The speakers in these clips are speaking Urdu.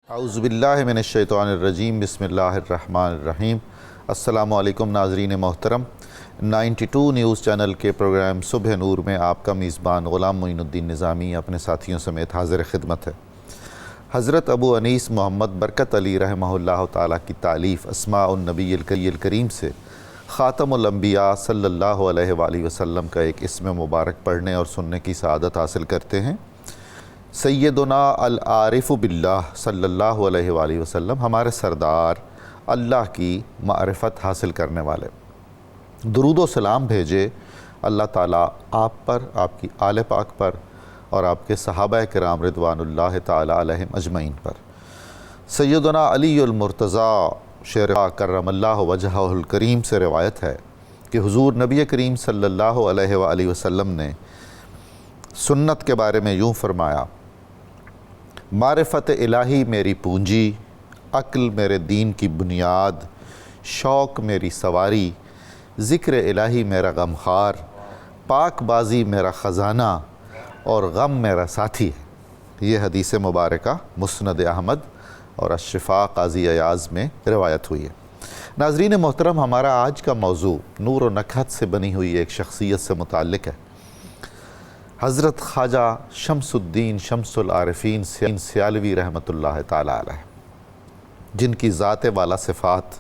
اعوذ باللہ من الشیطان الرجیم بسم اللہ الرحمن الرحیم۔ السلام علیکم ناظرین محترم، 92 نیوز چینل کے پروگرام صبح نور میں آپ کا میزبان غلام معین الدین نظامی اپنے ساتھیوں سمیت حاضر خدمت ہے۔ حضرت ابو انیس محمد برکت علی رحمہ اللہ تعالیٰ کی تالیف اسماء النبی الکریم سے خاتم الانبیاء صلی اللہ علیہ وآلہ وسلم کا ایک اسم مبارک پڑھنے اور سننے کی سعادت حاصل کرتے ہیں۔ سیدنا العارف باللہ صلی اللہ علیہ وآلہ وسلم ہمارے سردار اللہ کی معرفت حاصل کرنے والے، درود و سلام بھیجے اللہ تعالیٰ آپ پر، آپ کی آل پاک پر اور آپ کے صحابہ کرام رضوان اللہ تعالیٰ علیہم اجمعین پر۔ سیدنا علی المرتضیٰ شیر کرم اللہ وجہہ الکریم سے روایت ہے کہ حضور نبی کریم صلی اللہ علیہ وآلہ وسلم نے سنت کے بارے میں یوں فرمایا: معرفت الہی میری پونجی، عقل میرے دین کی بنیاد، شوق میری سواری، ذکر الہی میرا غمخوار، پاک بازی میرا خزانہ اور غم میرا ساتھی ہے۔ یہ حدیث مبارکہ مسند احمد اور الشفاء قاضی ایاز میں روایت ہوئی ہے۔ ناظرین محترم، ہمارا آج کا موضوع نور و نکہت سے بنی ہوئی ایک شخصیت سے متعلق ہے، حضرت خواجہ شمس الدین شمس العارفین سیالوی رحمۃ اللہ تعالیٰ علیہ، جن کی ذات والا صفات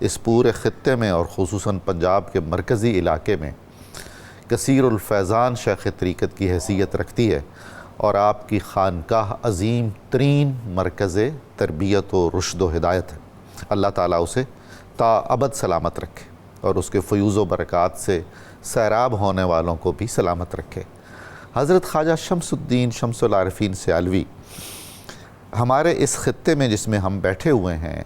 اس پورے خطے میں اور خصوصاً پنجاب کے مرکزی علاقے میں کثیر الفیضان شیخ طریقت کی حیثیت رکھتی ہے، اور آپ کی خانقاہ عظیم ترین مرکز تربیت و رشد و ہدایت ہے۔ اللہ تعالیٰ اسے تا ابد سلامت رکھے اور اس کے فیوز و برکات سے سیراب ہونے والوں کو بھی سلامت رکھے۔ حضرت خواجہ شمس الدین شمس العارفین سیالوی ہمارے اس خطے میں جس میں ہم بیٹھے ہوئے ہیں،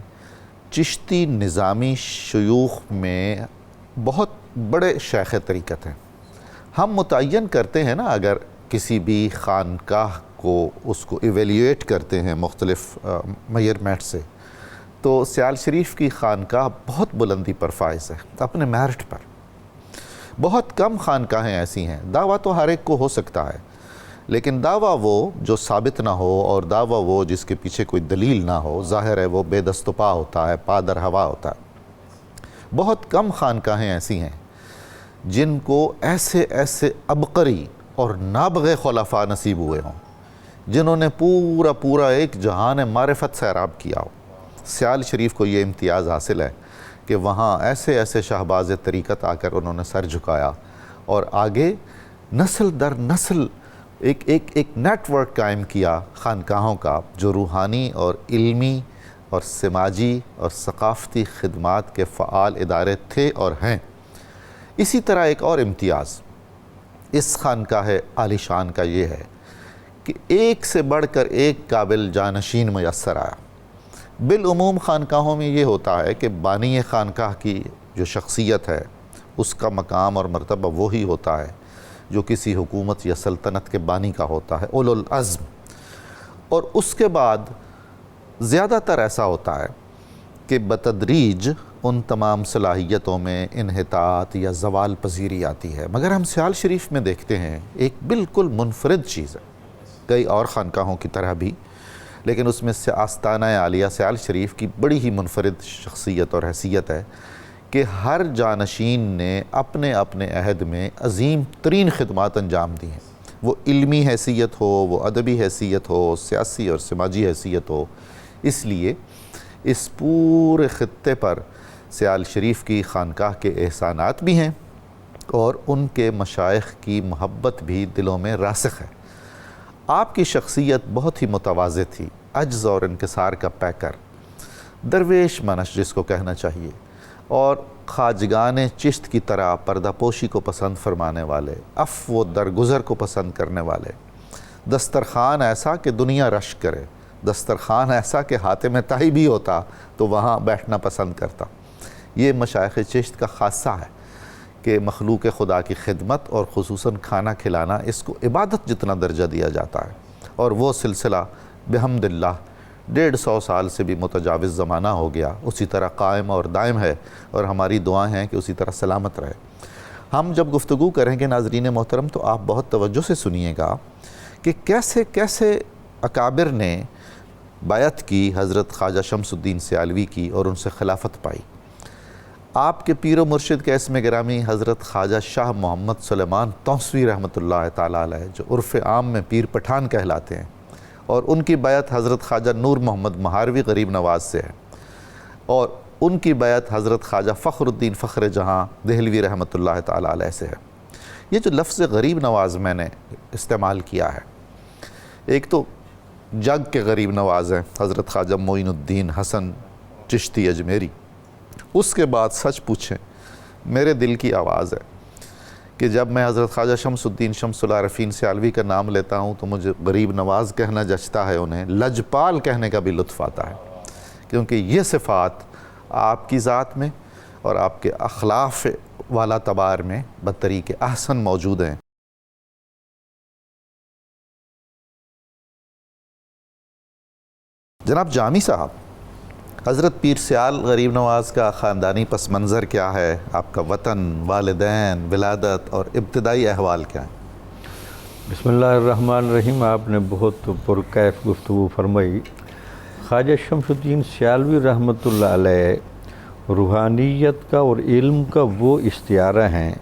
چشتی نظامی شیوخ میں بہت بڑے شیخ طریقت ہیں۔ ہم متعین کرتے ہیں نا، اگر کسی بھی خانقاہ کو اس کو ایویلیویٹ کرتے ہیں مختلف میئرمنٹ سے، تو سیال شریف کی خانقاہ بہت بلندی پر فائز ہے اپنے میرٹ پر۔ بہت کم خانقاہیں ایسی ہیں، دعویٰ تو ہر ایک کو ہو سکتا ہے، لیکن دعویٰ وہ جو ثابت نہ ہو اور دعویٰ وہ جس کے پیچھے کوئی دلیل نہ ہو، ظاہر ہے وہ بے دست و پا ہوتا ہے، پا در ہوا ہوتا ہے۔ بہت کم خانقاہیں ایسی ہیں جن کو ایسے ایسے عبقری اور نابغہ خلفاء نصیب ہوئے ہوں، جنہوں نے پورا ایک جہان معرفت سیراب کیا ہو۔ سیال شریف کو یہ امتیاز حاصل ہے کہ وہاں ایسے ایسے شہباز طریقت آ کر انہوں نے سر جھکایا اور آگے نسل در نسل ایک نیٹ ورک قائم کیا خانقاہوں کا، جو روحانی اور علمی اور سماجی اور ثقافتی خدمات کے فعال ادارے تھے اور ہیں۔ اسی طرح ایک اور امتیاز اس خانقاہ عالی شان کا یہ ہے کہ ایک سے بڑھ کر ایک قابل جانشین میسر آیا۔ بالعموم خانقاہوں میں یہ ہوتا ہے کہ بانی خانقاہ کی جو شخصیت ہے اس کا مقام اور مرتبہ وہی ہوتا ہے جو کسی حکومت یا سلطنت کے بانی کا ہوتا ہے، اولو العزم، اور اس کے بعد زیادہ تر ایسا ہوتا ہے کہ بتدریج ان تمام صلاحیتوں میں انحطاط یا زوال پذیری آتی ہے۔ مگر ہم سیال شریف میں دیکھتے ہیں ایک بالکل منفرد چیز ہے، کئی اور خانقاہوں کی طرح بھی، لیکن اس میں سے آستانہ عالیہ سیال شریف کی بڑی ہی منفرد شخصیت اور حیثیت ہے کہ ہر جانشین نے اپنے اپنے عہد میں عظیم ترین خدمات انجام دی ہیں، وہ علمی حیثیت ہو، وہ ادبی حیثیت ہو، سیاسی اور سماجی حیثیت ہو۔ اس لیے اس پورے خطے پر سیال شریف کی خانقاہ کے احسانات بھی ہیں اور ان کے مشائخ کی محبت بھی دلوں میں راسخ ہے۔ آپ کی شخصیت بہت ہی متواضع تھی، عجز اور انکسار کا پیکر، درویش منش جس کو کہنا چاہیے، اور خواجگان چشت کی طرح پردہ پوشی کو پسند فرمانے والے، عفو و درگزر کو پسند کرنے والے، دسترخوان ایسا کہ دنیا رشک کرے، دسترخوان ایسا کہ ہاتھ میں تائی بھی ہوتا تو وہاں بیٹھنا پسند کرتا۔ یہ مشائخ چشت کا خاصہ ہے کہ مخلوق خدا کی خدمت اور خصوصاً کھانا کھلانا اس کو عبادت جتنا درجہ دیا جاتا ہے، اور وہ سلسلہ بحمد اللہ 150 سال سے بھی متجاوز زمانہ ہو گیا، اسی طرح قائم اور دائم ہے، اور ہماری دعائیں ہیں کہ اسی طرح سلامت رہے۔ ہم جب گفتگو کریں گے ناظرین محترم تو آپ بہت توجہ سے سنیے گا کہ کیسے کیسے اکابر نے بیعت کی حضرت خواجہ شمس الدین سیالوی کی اور ان سے خلافت پائی۔ آپ کے پیر و مرشد کے اسم گرامی حضرت خواجہ شاہ محمد سلیمان توسوی رحمۃ اللہ تعالیٰ علیہ، جو عرف عام میں پیر پٹھان کہلاتے ہیں، اور ان کی بیعت حضرت خواجہ نور محمد مہاروی غریب نواز سے ہے، اور ان کی بیعت حضرت خواجہ فخر الدین فخر جہاں دہلوی رحمۃ اللہ تعالیٰ علیہ سے ہے۔ یہ جو لفظ غریب نواز میں نے استعمال کیا ہے، ایک تو جگ کے غریب نواز ہیں حضرت خواجہ معین الدین حسن چشتی اجمیری، اس کے بعد سچ پوچھیں میرے دل کی آواز ہے کہ جب میں حضرت خواجہ شمس الدین شمس العارفین سیالوی کا نام لیتا ہوں تو مجھے غریب نواز کہنا جچتا ہے، انہیں لجپال کہنے کا بھی لطف آتا ہے، کیونکہ یہ صفات آپ کی ذات میں اور آپ کے اخلاق والا تبار میں بطریق احسن موجود ہیں۔ جناب جامی صاحب، حضرت پیر سیال غریب نواز کا خاندانی پس منظر کیا ہے؟ آپ کا وطن، والدین، ولادت اور ابتدائی احوال کیا ہیں؟ بسم اللہ الرحمن الرحیم۔ آپ نے بہت پرکیف گفتگو فرمائی۔ خواجہ شمس الدین سیالوی رحمۃ اللہ علیہ روحانیت کا اور علم کا وہ استعارہ ہیں،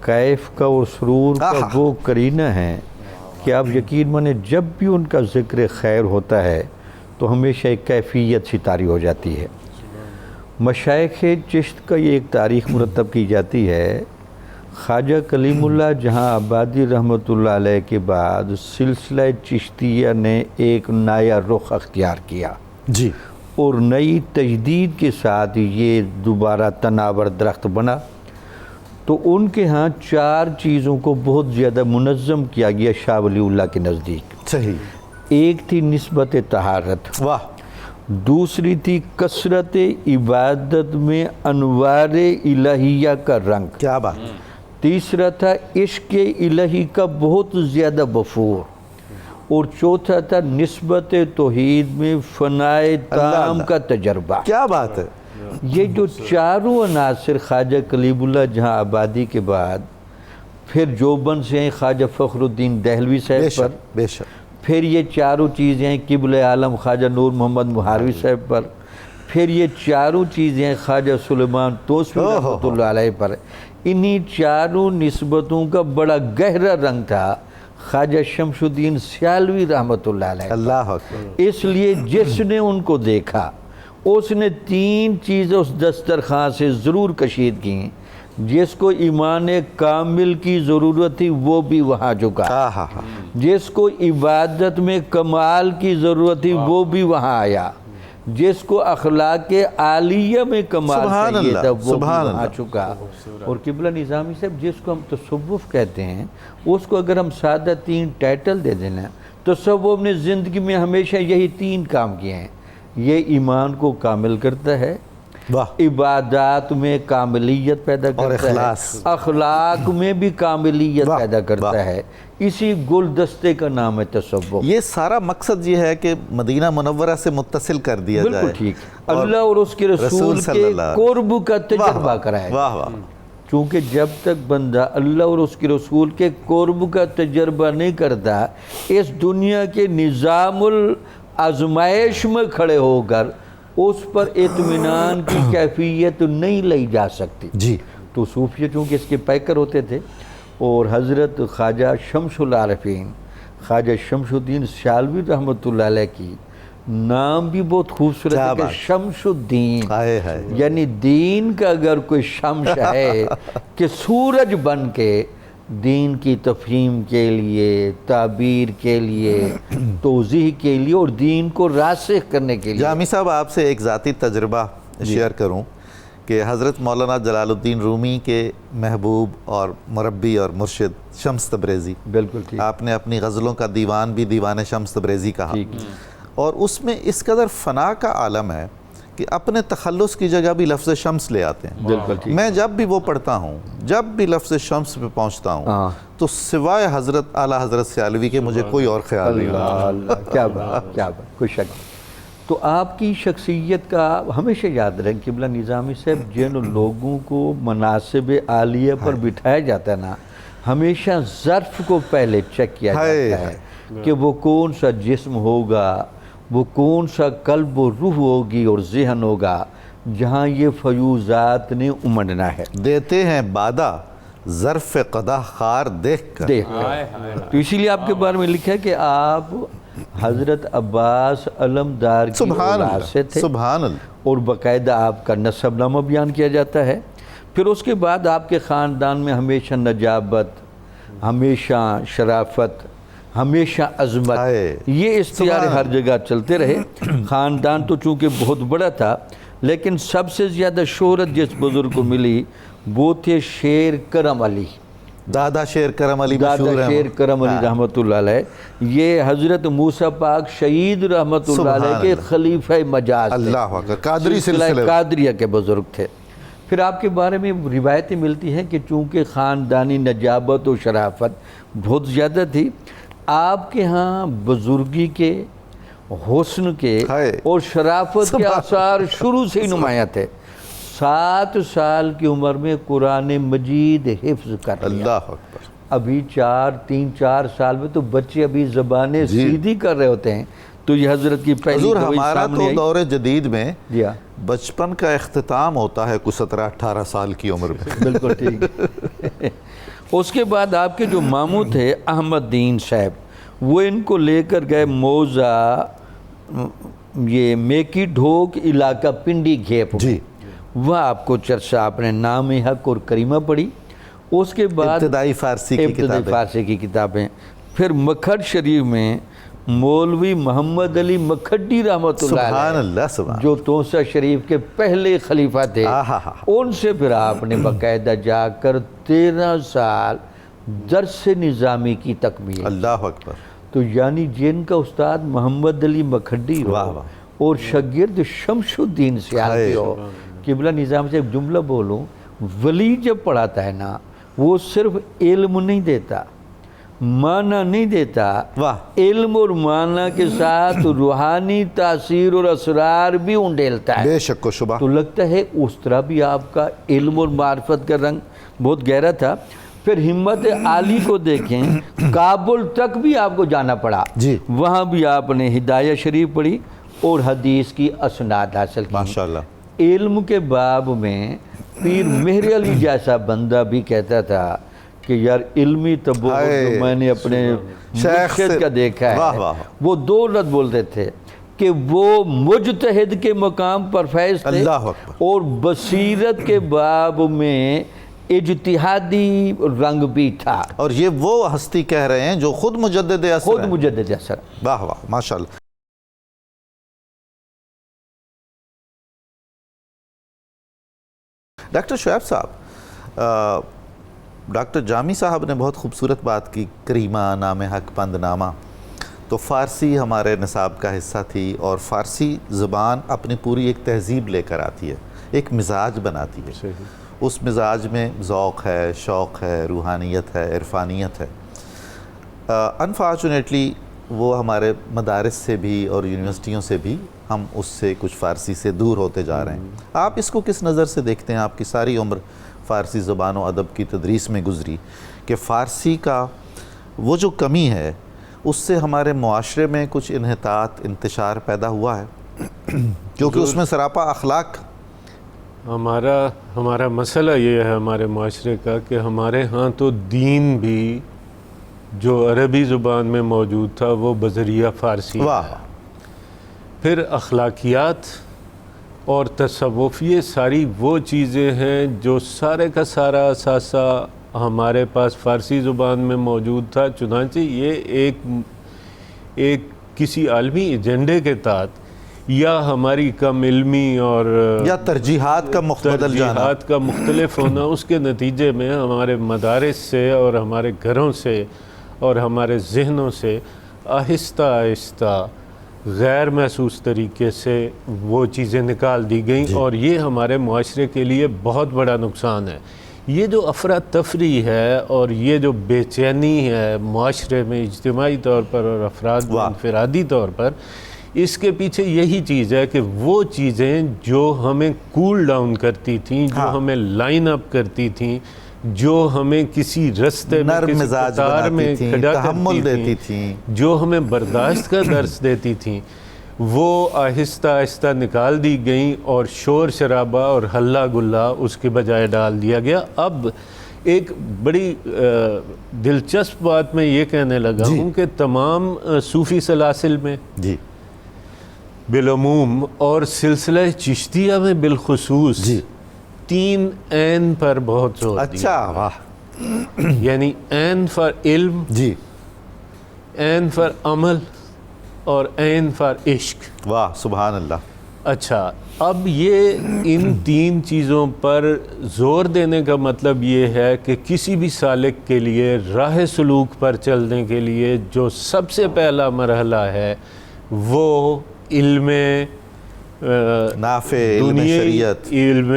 کیف کا اور سرور کا وہ کرینہ ہیں کہ آپ یقین مانیں جب بھی ان کا ذکر خیر ہوتا ہے تو ہمیشہ ایک کیفیت سی طاری ہو جاتی ہے۔ مشائخ چشت کا یہ ایک تاریخ مرتب کی جاتی ہے۔ خواجہ کلیم اللہ جہاں آبادی رحمۃ اللہ علیہ کے بعد سلسلہ چشتیہ نے ایک نیا رخ اختیار کیا جی، اور نئی تجدید کے ساتھ یہ دوبارہ تناور درخت بنا، تو ان کے ہاں 4 چیزوں کو بہت زیادہ منظم کیا گیا شاہ ولی اللہ کے نزدیک۔ صحیح۔ ایک تھی نسبت طہارت، واہ۔ دوسری تھی کثرت عبادت میں انوار الہیہ کا رنگ، کیا بات۔ تیسرا تھا عشق الہی کا بہت زیادہ بفور، اور چوتھا تھا نسبت توحید میں فنائے تام کا تجربہ۔ کیا بات ہے۔ یہ جو 4 عناصر خواجہ کلیم اللہ جہاں آبادی کے بعد، پھر جوبن سے ہیں خواجہ فخر الدین دہلوی صاحب پر، بے شک، پھر یہ 4 چیزیں ہیں قبلہ عالم خواجہ نور محمد مہاروی صاحب پر، پھر یہ 4 چیزیں ہیں خواجہ سلیمان توسوی رحمۃ اللہ علیہ پر۔ انہی 4 نسبتوں کا بڑا گہرا رنگ تھا خواجہ شمس الدین سیالوی رحمۃ اللہ علیہ۔ اللہ اکبر۔ اس لیے جس نے ان کو دیکھا اس نے 3 چیزیں اس دسترخوان سے ضرور کشید کیں۔ جس کو ایمان کامل کی ضرورت تھی وہ بھی وہاں جھکا، جس کو عبادت میں کمال کی ضرورت تھی وہ بھی وہاں آیا، جس کو اخلاق عالیہ میں کمال چاہیے تھا وہ بھی وہاں چکا۔ اور قبلہ نظامی صاحب جس کو ہم تصوف کہتے ہیں، اس کو اگر ہم سادہ 3 ٹائٹل دے دینا، تصوف نے زندگی میں ہمیشہ یہی 3 کام کیے ہیں۔ یہ ایمان کو کامل کرتا ہے، عبادات میں کاملیت پیدا کرتا ہے، اخلاق میں بھی کاملیت پیدا کرتا ہے۔ اسی گلدستے کا نام ہے تصوف۔ یہ سارا مقصد یہ ہے کہ مدینہ منورہ سے متصل کر دیا جائے، بالکل ٹھیک، اللہ اور اس کے رسول کے قرب کا تجربہ کرائے۔ واہ واہ۔ چونکہ جب تک بندہ اللہ اور اس کے رسول کے قرب کا تجربہ نہیں کرتا، اس دنیا کے نظام الازمائش میں کھڑے ہو کر اس پر اطمینان کی کیفیت نہیں لی جا سکتی۔ جی، تو صوفیہ چونکہ اس کے پیکر ہوتے تھے، اور حضرت خواجہ شمس العارفین خواجہ شمس الدین سیالوی رحمۃ اللہ علیہ کی نام بھی بہت خوبصورت ہے کہ شمس الدین، یعنی دین کا اگر کوئی شمس ہے کہ سورج بن کے دین کی تفہیم کے لیے، تعبیر کے لیے، توضیح کے لیے اور دین کو راسخ کرنے کے لیے۔ جامی صاحب آپ سے ایک ذاتی تجربہ شیئر کروں کہ حضرت مولانا جلال الدین رومی کے محبوب اور مربی اور مرشد شمس تبریزی، بالکل ٹھیک، آپ نے اپنی غزلوں کا دیوان بھی دیوان شمس تبریزی کہا، اور اس میں اس قدر فنا کا عالم ہے کہ اپنے تخلص کی جگہ بھی لفظ شمس لے آتے ہیں۔ بالکل ٹھیک۔ میں جب بھی وہ پڑھتا ہوں، جب بھی لفظ شمس پہ پہنچتا ہوں تو سوائے حضرت اعلیٰ حضرت سیالوی کے مجھے کوئی اور خیال نہیں ہوتا۔ اللہ، کیا بات، کیا بات، کوئی شک نہیں۔ تو آپ کی شخصیت کا ہمیشہ یاد رکھیں، قبلہ نظامی صاحب جن لوگوں کو مناصب عالیہ پر بٹھایا جاتا ہے نا، ہمیشہ ظرف کو پہلے چیک کیا جاتا ہے کہ وہ کون سا جسم ہوگا، وہ کون سا قلب و روح ہوگی اور ذہن ہوگا جہاں یہ فیوزات نے امڑنا ہے. دیتے ہیں بادہ ظرف قدح خار دیکھ کر. تو اسی لیے آپ کے بارے میں لکھا ہے کہ آپ حضرت عباس علمدار کی اولاد سے تھے. سبحان اللہ. اور باقاعدہ آپ کا نسب نامہ بیان کیا جاتا ہے. پھر اس کے بعد آپ کے خاندان میں ہمیشہ نجابت، ہمیشہ شرافت، ہمیشہ عظمت، یہ استعارے ہر جگہ چلتے رہے. خاندان تو چونکہ بہت بڑا تھا، لیکن سب سے زیادہ شہرت جس بزرگ کو ملی وہ تھے شیر کرم علی. دادا شیر کرم علی دادا مشہور ہیں. شیر کرم علی رحمۃ اللہ علیہ. یہ حضرت موسیٰ پاک شہید رحمۃ اللہ علیہ کے خلیفہ مجاز تھے. اللہ اکبر. قادری سلسلے قادریہ کے بزرگ تھے. پھر آپ کے بارے میں روایتیں ملتی ہیں کہ چونکہ خاندانی نجابت و شرافت بہت زیادہ تھی، آپ کے ہاں بزرگی کے، حسن کے اور شرافت کے آثار شروع سے ہی نمایاں تھے. 7 سال کی عمر میں قرآن مجید حفظ کر لیا. اللہ اکبر. ابھی 3-4 سال میں تو بچے ابھی زبانیں سیدھی کر رہے ہوتے ہیں. تو یہ حضرت کی پہلی حضور دعوی ہمارا سامنے تو آئی. دور جدید میں جی ہاں بچپن کا اختتام ہوتا ہے کچھ 17-18 سال کی عمر میں. بالکل ٹھیک. اس کے بعد آپ کے جو ماموں تھے احمد دین صاحب، وہ ان کو لے کر گئے موزہ، یہ میکی ڈھوک علاقہ پنڈی گھیپ. جی. وہاں آپ کو چرچا، آپ نے نام حق اور کریمہ پڑھی. اس کے بعد ابتدائی فارسی کی کتابیں. پھر مکھڈ شریف میں مولوی محمد علی مکھڈی رحمۃ اللہ سبحان علیہ، اللہ. سبحان جو توسہ شریف کے پہلے خلیفہ تھے، ان سے پھر آپ نے باقاعدہ جا کر 13 سال درس نظامی کی تکمیل. اللہ اکبر. تو یعنی جن کا استاد محمد علی مکھڈی ہو اور شاگرد شمس الدین سیالوی ہو. قبلہ نظام سے ایک جملہ بولوں، ولی جب پڑھاتا ہے نا، وہ صرف علم نہیں دیتا، معنی نہیں دیتا، علم اور معنی کے ساتھ روحانی تاثیر اور اسرار بھی انڈیلتا ہے. بے شک و شبہ. تو لگتا ہے اس طرح بھی آپ کا علم اور معرفت کا رنگ بہت گہرا تھا. پھر ہمت عالی کو دیکھیں، کابل تک بھی آپ کو جانا پڑا. جی. وہاں بھی آپ نے ہدایہ شریف پڑھی اور حدیث کی اسناد حاصل کی. ماشاءاللہ. علم کے باب میں پیر مہر علی جیسا بندہ بھی کہتا تھا کہ یار علمی تبوغ جو میں نے اپنے مرشد کا دیکھا ہے، وہ 2 لفظ بولتے تھے کہ وہ مجتہد کے مقام پر فیض تھے اور بصیرت کے باب میں اجتہادی رنگ بھی تھا. اور یہ وہ ہستی کہہ رہے ہیں جو خود مجدد اثر خود مجدد اثر. واہ واہ ماشاءاللہ. ڈاکٹر شعیب صاحب، ڈاکٹر جامی صاحب نے بہت خوبصورت بات کی، کریمہ، نام حق، پند نامہ. تو فارسی ہمارے نصاب کا حصہ تھی، اور فارسی زبان اپنی پوری ایک تہذیب لے کر آتی ہے، ایک مزاج بناتی ہے. اس مزاج میں ذوق ہے، شوق ہے، روحانیت ہے، عرفانیت ہے. انفارچونیٹلی وہ ہمارے مدارس سے بھی اور یونیورسٹیوں سے بھی ہم اس سے کچھ فارسی سے دور ہوتے جا رہے ہیں. آپ اس کو کس نظر سے دیکھتے ہیں؟ آپ کی ساری عمر فارسی زبان و ادب کی تدریس میں گزری، کہ فارسی کا وہ جو کمی ہے اس سے ہمارے معاشرے میں کچھ انحطاط، انتشار پیدا ہوا ہے، کیونکہ اس میں سراپا اخلاق. ہمارا مسئلہ یہ ہے ہمارے معاشرے کا کہ ہمارے ہاں تو دین بھی جو عربی زبان میں موجود تھا وہ بذریعہ فارسی ہے. پھر اخلاقیات اور تصوف، یہ ساری وہ چیزیں ہیں جو سارے کا سارا اثاثہ ہمارے پاس فارسی زبان میں موجود تھا. چنانچہ یہ ایک کسی عالمی ایجنڈے کے تحت یا ہماری کم علمی اور یا ترجیحات کا مختلف ہونا، اس کے نتیجے میں ہمارے مدارس سے اور ہمارے گھروں سے اور ہمارے ذہنوں سے آہستہ آہستہ غیر محسوس طریقے سے وہ چیزیں نکال دی گئیں. اور یہ ہمارے معاشرے کے لیے بہت بڑا نقصان ہے. یہ جو افراتفری ہے اور یہ جو بے چینی ہے معاشرے میں اجتماعی طور پر اور افراد انفرادی طور پر، اس کے پیچھے یہی چیز ہے کہ وہ چیزیں جو ہمیں کول ڈاؤن کرتی تھیں، جو ہمیں لائن اپ کرتی تھیں، جو ہمیں کسی رستے میں کسی قطار میں کھڑا کرتی تھیں، جو ہمیں برداشت کا درس دیتی تھیں، وہ آہستہ آہستہ نکال دی گئیں اور شور شرابہ اور ہلہ گلہ اس کے بجائے ڈال دیا گیا۔ اب ایک بڑی دلچسپ بات میں یہ کہنے لگا ہوں کہ تمام صوفی سلاسل میں جی بالعموم اور سلسلہ چشتیہ میں بالخصوص جی 3 عین پر بہت زور دیا۔ اچھا واہ یعنی عین فار علم، جی عین فار عمل اور عین فار عشق۔ واہ سبحان اللہ۔ اچھا، اب یہ ان 3 چیزوں پر زور دینے کا مطلب یہ ہے کہ کسی بھی سالک کے لیے راہ سلوک پر چلنے کے لیے جو سب سے پہلا مرحلہ ہے وہ علم نافع، علم دنیائی، شریعت، علم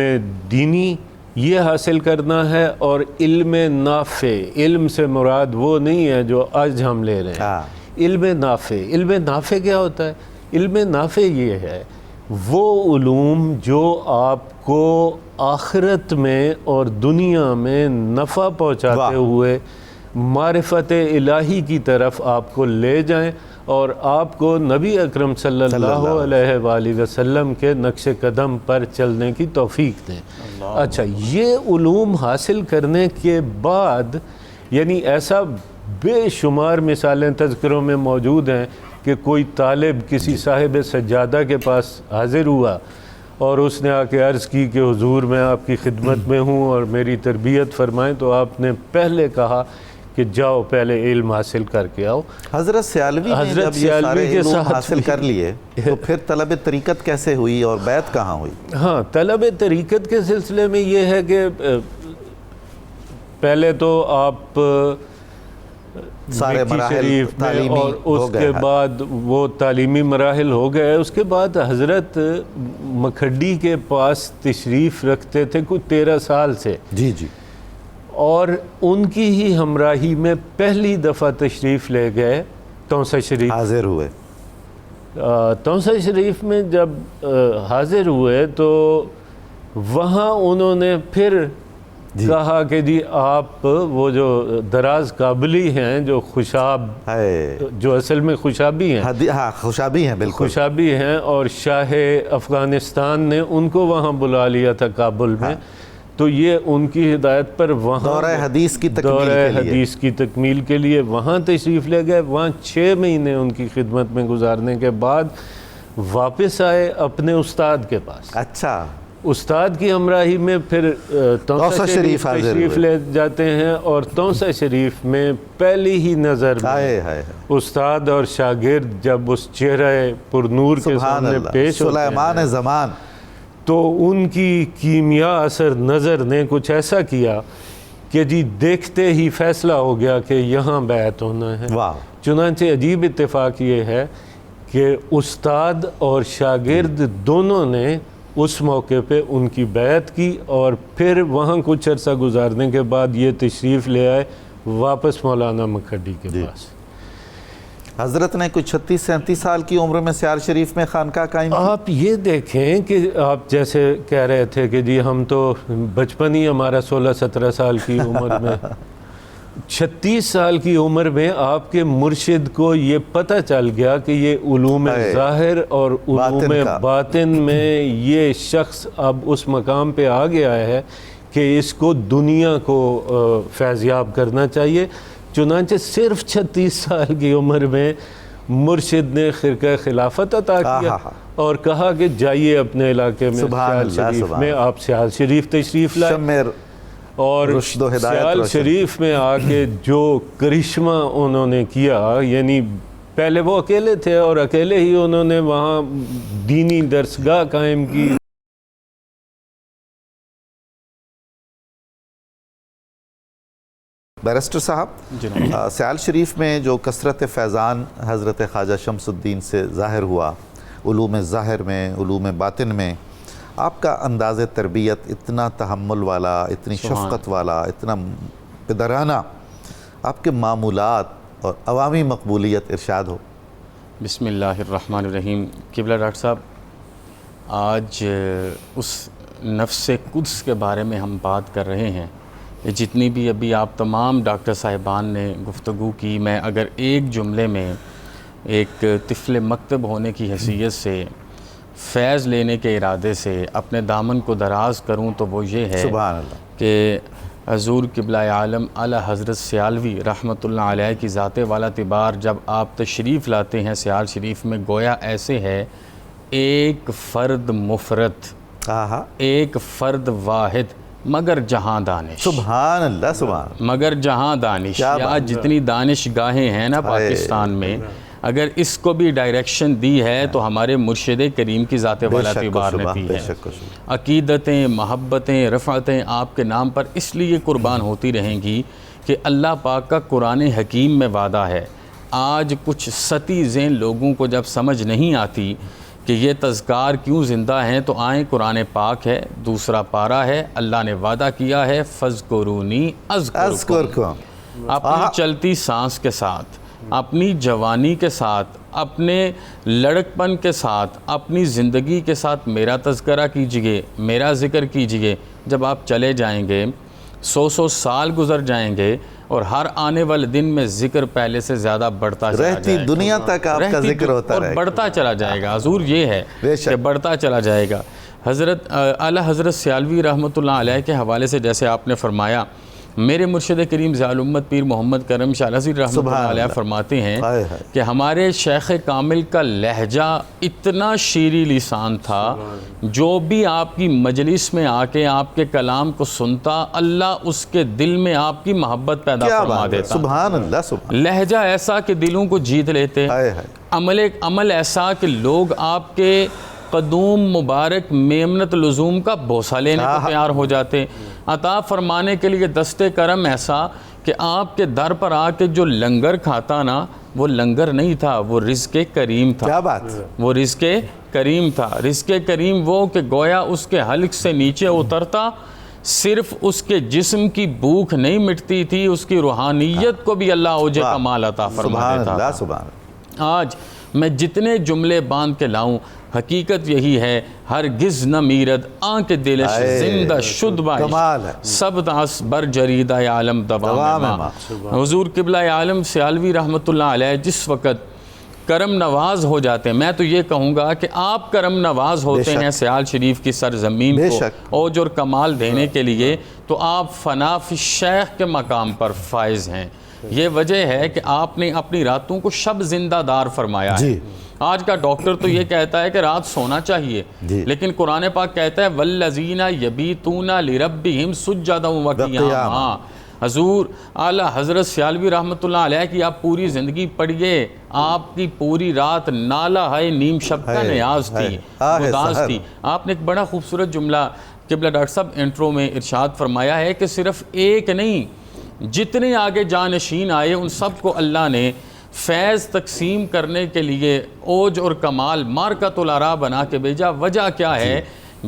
دینی یہ حاصل کرنا ہے، اور علم نافع، علم سے مراد وہ نہیں ہے جو آج ہم لے رہے ہیں۔ علم نافع، علم نافع کیا ہوتا ہے؟ علم نافع یہ ہے وہ علوم جو آپ کو آخرت میں اور دنیا میں نفع پہنچاتے ہوئے معرفت الہی کی طرف آپ کو لے جائیں اور آپ کو نبی اکرم صلی اللہ علیہ وآلہ وسلم کے نقش قدم پر چلنے کی توفیق دیں۔ اچھا، یہ علوم حاصل کرنے کے بعد یعنی ایسا بے شمار مثالیں تذکروں میں موجود ہیں کہ کوئی طالب کسی صاحب سجادہ کے پاس حاضر ہوا اور اس نے آ کے عرض کی کہ حضور میں آپ کی خدمت میں ہوں اور میری تربیت فرمائیں، تو آپ نے پہلے کہا کہ جاؤ پہلے علم حاصل کر کے آؤ۔ حضرت سیالوی نے جب یہ سارے علوم حاصل کر لیے تو پھر طلب طریقت کیسے ہوئی اور بیعت کہاں ہوئی؟ ہاں، طلب طریقت کے سلسلے میں یہ ہے کہ پہلے تو آپ سارے مکی مراحل شریف میں تعلیمی اور ہو اس گئے کے بعد وہ تعلیمی مراحل ہو گئے، اس کے بعد حضرت مکھڈی کے پاس تشریف رکھتے تھے کچھ 13 سال سے، جی جی، اور ان کی ہی ہمراہی میں پہلی دفعہ تشریف لے گئے تونسہ شریف۔ حاضر ہوئے تونسہ شریف میں جب حاضر ہوئے تو وہاں انہوں نے پھر کہا کہ جی آپ وہ جو دراز قابلی ہیں، جو خوشاب، جو اصل میں خوشابی ہیں، ہاں خوشابی ہیں، بالکل خوشابی ہیں، اور شاہ افغانستان نے ان کو وہاں بلا لیا تھا کابل میں، تو یہ ان کی ہدایت پر وہاں دورہ حدیث کی تکمیل دورہ کے لیے، حدیث کی تکمیل کے لیے وہاں تشریف لے گئے۔ وہاں 6 مہینے ان کی خدمت میں گزارنے کے بعد واپس آئے اپنے استاد کے پاس۔ اچھا، استاد کی ہمراہی میں پھر تونسہ شریف تشریف لے جاتے ہیں، اور تونسہ شریف میں پہلی ہی نظر میں استاد اور شاگرد جب اس چہرہ پر نور کے سامنے پیش ہوتے ہیں، سلیمان زمان، تو ان کی کیمیا اثر نظر نے کچھ ایسا کیا کہ جی دیکھتے ہی فیصلہ ہو گیا کہ یہاں بیعت ہونا ہے۔ چنانچہ عجیب اتفاق یہ ہے کہ استاد اور شاگرد دونوں نے اس موقع پہ ان کی بیعت کی، اور پھر وہاں کچھ عرصہ گزارنے کے بعد یہ تشریف لے آئے واپس مولانا مکھڈی کے پاس۔ حضرت نے کچھ 36-37 سال کی عمر میں سیال شریف میں خانقاہ قائم کی۔ آپ یہ دیکھیں کہ آپ جیسے کہہ رہے تھے کہ جی ہم تو بچپن ہی ہمارا 16-17 سال کی عمر میں، 36 سال کی عمر میں آپ کے مرشد کو یہ پتہ چل گیا کہ یہ علوم ظاہر اور علوم باطن میں یہ شخص اب اس مقام پہ آ گیا ہے کہ اس کو دنیا کو فیضیاب کرنا چاہیے۔ چنانچہ صرف 36 سال کی عمر میں مرشد نے خرقہ خلافت عطا کیا اور کہا کہ جائیے اپنے علاقے میں سیال شریف میں آپ سیال شریف تشریف لائے، اور سیال شریف میں آ کے جو کرشمہ انہوں نے کیا، یعنی پہلے وہ اکیلے تھے اور اکیلے ہی انہوں نے وہاں دینی درسگاہ قائم کی۔ بیرسٹر صاحب، سیال شریف میں جو کثرت فیضان حضرت خواجہ شمس الدین سے ظاہر ہوا، علوم ظاہر میں، علوم باطن میں، آپ کا انداز تربیت اتنا تحمل والا، اتنی شفقت والا، اتنا پدرانہ، آپ کے معمولات اور عوامی مقبولیت ارشاد ہو۔ بسم اللہ الرحمن الرحیم۔ قبلہ ڈاکٹر صاحب، آج اس نفس قدس کے بارے میں ہم بات کر رہے ہیں، یہ جتنی بھی ابھی آپ تمام ڈاکٹر صاحبان نے گفتگو کی، میں اگر ایک جملے میں ایک طفل مکتب ہونے کی حیثیت سے فیض لینے کے ارادے سے اپنے دامن کو دراز کروں تو وہ یہ ہے سبحان اللہ کہ حضور قبلہ عالم اعلی حضرت سیالوی رحمۃ اللہ علیہ کی ذات والا تبار جب آپ تشریف لاتے ہیں سیال شریف میں، گویا ایسے ہے ایک فرد مفرد، آہا ایک فرد واحد، مگر جہاں دانش، سبحان اللہ سبحان مگر جہاں دانش، کیا یا بات جتنی دانش گاہیں ہیں نا پاکستان میں، اگر اس کو بھی ڈائریکشن دی ہے تو ہمارے مرشد کریم کی ذات والا تبار نے دی ہے۔ عقیدتیں، محبتیں، رفعتیں آپ کے نام پر اس لیے قربان ہوتی رہیں گی کہ اللہ پاک کا قرآن حکیم میں وعدہ ہے۔ آج کچھ ستی ذہن لوگوں کو جب سمجھ نہیں آتی کہ یہ تذکار کیوں زندہ ہیں تو آئیں، قرآن پاک ہے، دوسرا پارہ ہے، اللہ نے وعدہ کیا ہے فَاذْكُرُونِی اذکرکم، اپنی چلتی سانس کے ساتھ، اپنی جوانی کے ساتھ، اپنے لڑکپن کے ساتھ، اپنی زندگی کے ساتھ میرا تذکرہ کیجئے، میرا ذکر کیجئے۔ جب آپ چلے جائیں گے، 100 سال گزر جائیں گے اور ہر آنے والے دن میں ذکر پہلے سے زیادہ بڑھتا چلا رہتی جائے گا، دنیا تک آپ کا ذکر ہوتا اور رہے گا، بڑھتا چلا جائے گا۔ حضور یہ ہے بے شک۔ کہ بڑھتا چلا جائے گا۔ حضرت اعلیٰ حضرت سیالوی رحمۃ اللہ علیہ کے حوالے سے جیسے آپ نے فرمایا، میرے مرشد کریم ضیاء الامت پیر محمد کرم شاہ نذیر رحمۃ اللہ علیہ فرماتے ہیں کہ ہمارے شیخ کامل کا لہجہ اتنا شیریں لسان تھا، جو بھی آپ کی مجلس میں آ کے آپ کے کلام کو سنتا، اللہ اس کے دل میں آپ کی محبت پیدا فرما دیتا۔ سبحان اللہ سبحان لہجہ ایسا کہ دلوں کو جیت لیتے، عمل ایسا کہ لوگ آپ کے قدوم مبارک میمنت لزوم کا بوسہ لینے کو تیار ہو جاتے، عطا فرمانے کے لیے دستے کرم ایسا کہ آپ کے در پر آ کے جو لنگر کھاتا نا، وہ لنگر نہیں تھا، وہ رزق کریم تھا۔ کیا بات، وہ رزق کریم تھا۔ رزق کریم وہ کہ گویا اس کے حلق سے نیچے اترتا، صرف اس کے جسم کی بھوک نہیں مٹتی تھی، اس کی روحانیت کو بھی اللہ اوج کمال عطا فرما دیتا تھا۔ سبحان آج میں جتنے جملے باندھ کے لاؤں، حقیقت یہی ہے، ہرگز نہ میرد آنکھ دلش زندہ شد باش، سب داس بر جریدہ عالم دوام ما۔ حضور قبلہ عالم سیالوی رحمۃ اللہ علیہ جس وقت کرم نواز ہو جاتے ہیں، میں تو یہ کہوں گا کہ آپ کرم نواز ہوتے ہیں سیال شریف کی سرزمین کو اوج اور کمال دینے کے لیے، تو آپ فنا فی الشیخ کے مقام پر فائز ہیں۔ یہ وجہ ہے کہ آپ نے اپنی راتوں کو شب زندہ دار فرمایا ہے۔ آج کا ڈاکٹر تو یہ کہتا ہے کہ رات سونا چاہیے، لیکن قرآن پاک کہتا ہے وَالَّذِينَ يَبِيتُونَ لِرَبِّهِمْ سُجَّدًا وَقِيَامًا۔ حضور اعلیٰ حضرت سیالوی رحمۃ اللہ علیہ کی آپ پوری زندگی پڑھیے، آپ کی پوری رات نالہ ہے نیم شب کا نیاز تھی، اداس تھی۔ آپ نے ایک بڑا خوبصورت جملہ قبلہ ڈاکٹر صاحب انٹرو میں ارشاد فرمایا ہے کہ صرف ایک نہیں، جتنے آگے جانشین آئے ان سب کو اللہ نے فیض تقسیم کرنے کے لیے اوج اور کمال مارکۃ العراء بنا کے بھیجا۔ وجہ کیا ہے؟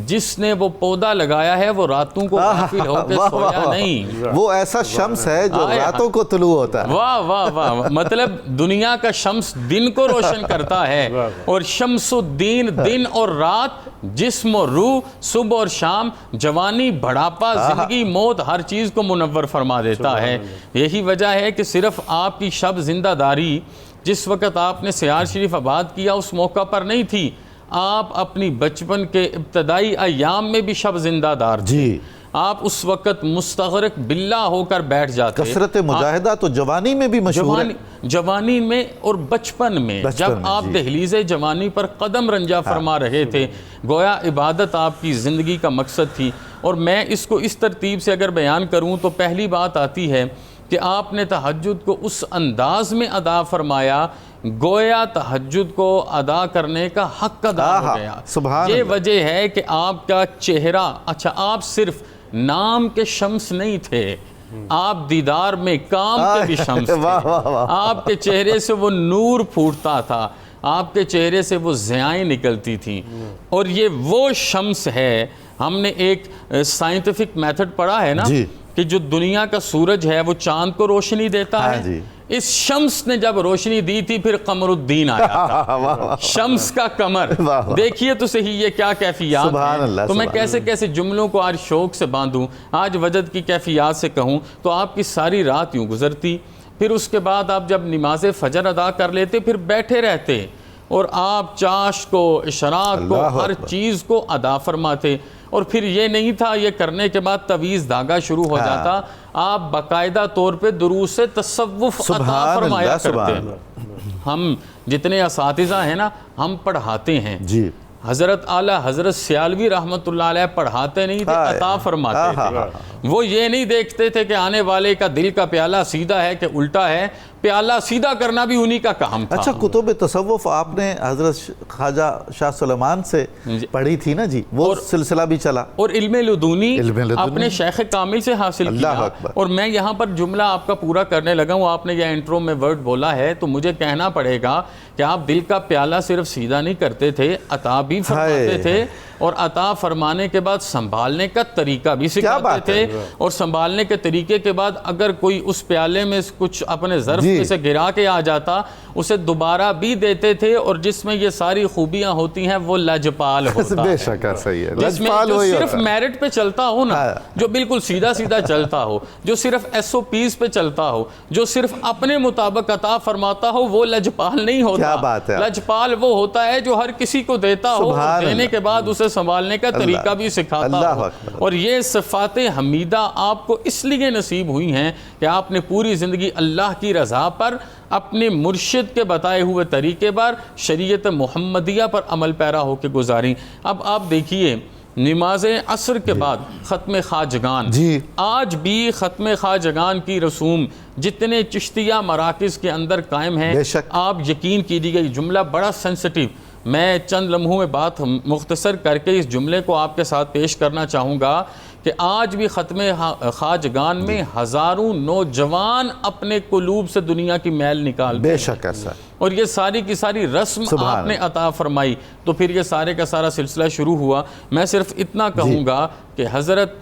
جس نے وہ پودا لگایا ہے وہ راتوں کو غافل ہو کے سویا نہیں، وہ ایسا شمس ہے جو راتوں کو طلوع ہوتا ہے۔ واہ واہ واہ، مطلب دنیا کا شمس دن کو روشن کرتا ہے، اور شمس الدین دن اور رات، جسم اور روح، صبح اور شام، جوانی بڑھاپا، زندگی موت، ہر چیز کو منور فرما دیتا ہے۔ یہی وجہ ہے کہ صرف آپ کی شب زندہ داری جس وقت آپ نے سیال شریف آباد کیا اس موقع پر نہیں تھی، آپ اپنی بچپن کے ابتدائی ایام میں بھی شب زندہ دار تھے۔ آپ اس وقت مستغرق باللہ ہو کر بیٹھ جاتے۔ کثرت مجاہدہ تو جوانی میں بھی مشہور ہے، جوانی میں اور بچپن میں جب آپ دہلیز جوانی پر قدم رنجا فرما رہے تھے، گویا عبادت آپ کی زندگی کا مقصد تھی۔ اور میں اس کو اس ترتیب سے اگر بیان کروں تو پہلی بات آتی ہے کہ آپ نے تہجد کو اس انداز میں ادا فرمایا گویا تہجد کو ادا کرنے کا حق ادا ہو گیا۔ یہ وجہ ہے کہ آپ کا چہرہ، اچھا آپ صرف نام کے شمس نہیں تھے، آپ دیدار میں کام کے بھی شمس تھے۔ آپ کے چہرے سے وہ نور پھوٹتا تھا، آپ کے چہرے سے وہ ضیائیں نکلتی تھیں، اور یہ وہ شمس ہے۔ ہم نے ایک سائنٹیفک میتھڈ پڑھا ہے نا کہ جو دنیا کا سورج ہے وہ چاند کو روشنی دیتا ہے، اس شمس نے جب روشنی دی تھی پھر قمر الدین آیا تھا، شمس کا قمر۔ دیکھیے تو صحیح یہ کیا کیفیات ہیں، تو میں کیسے کیسے جملوں کو آج شوق سے باندھوں، آج وجد کی کیفیات سے کہوں تو آپ کی ساری رات یوں گزرتی، پھر اس کے بعد آپ جب نماز فجر ادا کر لیتے پھر بیٹھے رہتے اور آپ چاش کو اشراق کو ہر چیز کو ادا فرماتے، اور پھر یہ نہیں تھا یہ کرنے کے بعد تعویذ دھاگا شروع ہو جاتا، آپ باقاعدہ طور پہ دروس تصوف عطا فرمایا کرتے۔ ہم جتنے اساتذہ ہیں نا ہم پڑھاتے ہیں، جی حضرت اعلیٰ حضرت سیالوی رحمۃ اللہ علیہ پڑھاتے نہیں تھے، عطا فرماتے تھے۔ وہ یہ نہیں دیکھتے تھے کہ آنے والے کا دل کا پیالہ سیدھا ہے کہ الٹا ہے، پیالہ سیدھا کرنا بھی انہی کا کام تھا۔ اچھا، کتب تصوف آپ نے حضرت خواجہ شاہ سلیمان سے پڑھی تھی نا جی، وہ سلسلہ بھی چلا، اور علم لدنی اپنے شیخ کامل سے حاصل کیا۔ اور میں یہاں پر جملہ آپ کا پورا کرنے لگا ہوں، آپ نے یہ انٹرو میں ورڈ بولا ہے تو مجھے کہنا پڑے گا کہ آپ دل کا پیالہ صرف سیدھا نہیں کرتے تھے، عطا بھی فرماتے تھے، اور عطا فرمانے کے بعد سنبھالنے کا طریقہ بھی سکھاتے تھے، اور سنبھالنے کے طریقے کے بعد اگر کوئی اس پیالے میں کچھ اپنے ظرف میں سے گرا کے آ جاتا اسے دوبارہ بھی دیتے تھے، اور جس میں یہ ساری خوبیاں ہوتی ہیں وہ لجپال ہوتا بے شک صحیح ہے، جس میں جو صرف میرٹ پہ چلتا ہو نا، جو بالکل سیدھا سیدھا چلتا ہو، جو صرف ایس او پیز پہ چلتا ہو، جو صرف اپنے مطابق عطا فرماتا ہو، وہ لجپال نہیں ہوتا۔ لجپال وہ ہوتا ہے جو ہر کسی کو دیتا ہو، اور دینے کے بعد اسے سنبھالنے کا طریقہ بھی سکھاتا ہو۔ اور یہ صفات حمیدہ آپ کو اس لیے نصیب ہوئی ہیں کہ آپ نے پوری زندگی اللہ کی رضا پر، اپنے مرشد کے بتائے ہوئے طریقے پر، شریعت محمدیہ پر عمل پیرا ہو کے گزاری۔ اب آپ دیکھیے نماز عصر کے بعد ختم خواجگان، آج بھی ختم خواجگان کی رسوم جتنے چشتیہ مراکز کے اندر قائم ہیں، آپ یقین کیجیے، یہ جملہ بڑا سینسٹیو، میں چند لمحوں میں بات مختصر کر کے اس جملے کو آپ کے ساتھ پیش کرنا چاہوں گا کہ آج بھی ختم خواجگان میں ہزاروں نوجوان اپنے قلوب سے دنیا کی میل نکالتے ہیں۔ بے شک ایسا، اور یہ ساری کی ساری رسم آپ نے عطا فرمائی، تو پھر یہ سارے کا سارا سلسلہ شروع ہوا۔ میں صرف اتنا کہوں گا کہ حضرت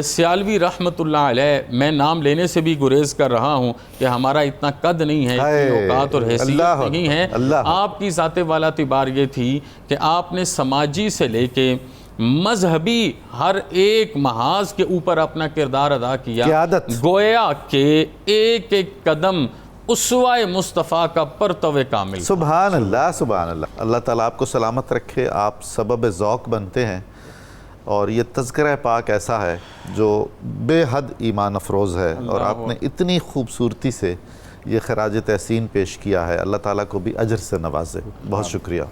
سیالوی رحمۃ اللہ علیہ، میں نام لینے سے بھی گریز کر رہا ہوں کہ ہمارا اتنا قد نہیں ہے، اوقات اور حیثیت نہیں ہے۔ آپ کی ذات والا اعتبار یہ تھی کہ آپ نے سماجی سے لے کے مذہبی ہر ایک محاذ کے اوپر اپنا کردار ادا کیا، گویا کہ ایک ایک قدم اسوہ مصطفیٰ کا پرتو کامل۔ سبحان اللہ، سبحان اللہ۔ اللہ تعالیٰ آپ کو سلامت رکھے، آپ سبب ذوق بنتے ہیں، اور یہ تذکرہ پاک ایسا ہے جو بے حد ایمان افروز ہے، اور آپ نے اتنی خوبصورتی سے یہ خراج تحسین پیش کیا ہے، اللہ تعالیٰ کو بھی اجر سے نوازے۔ بہت شکریہ۔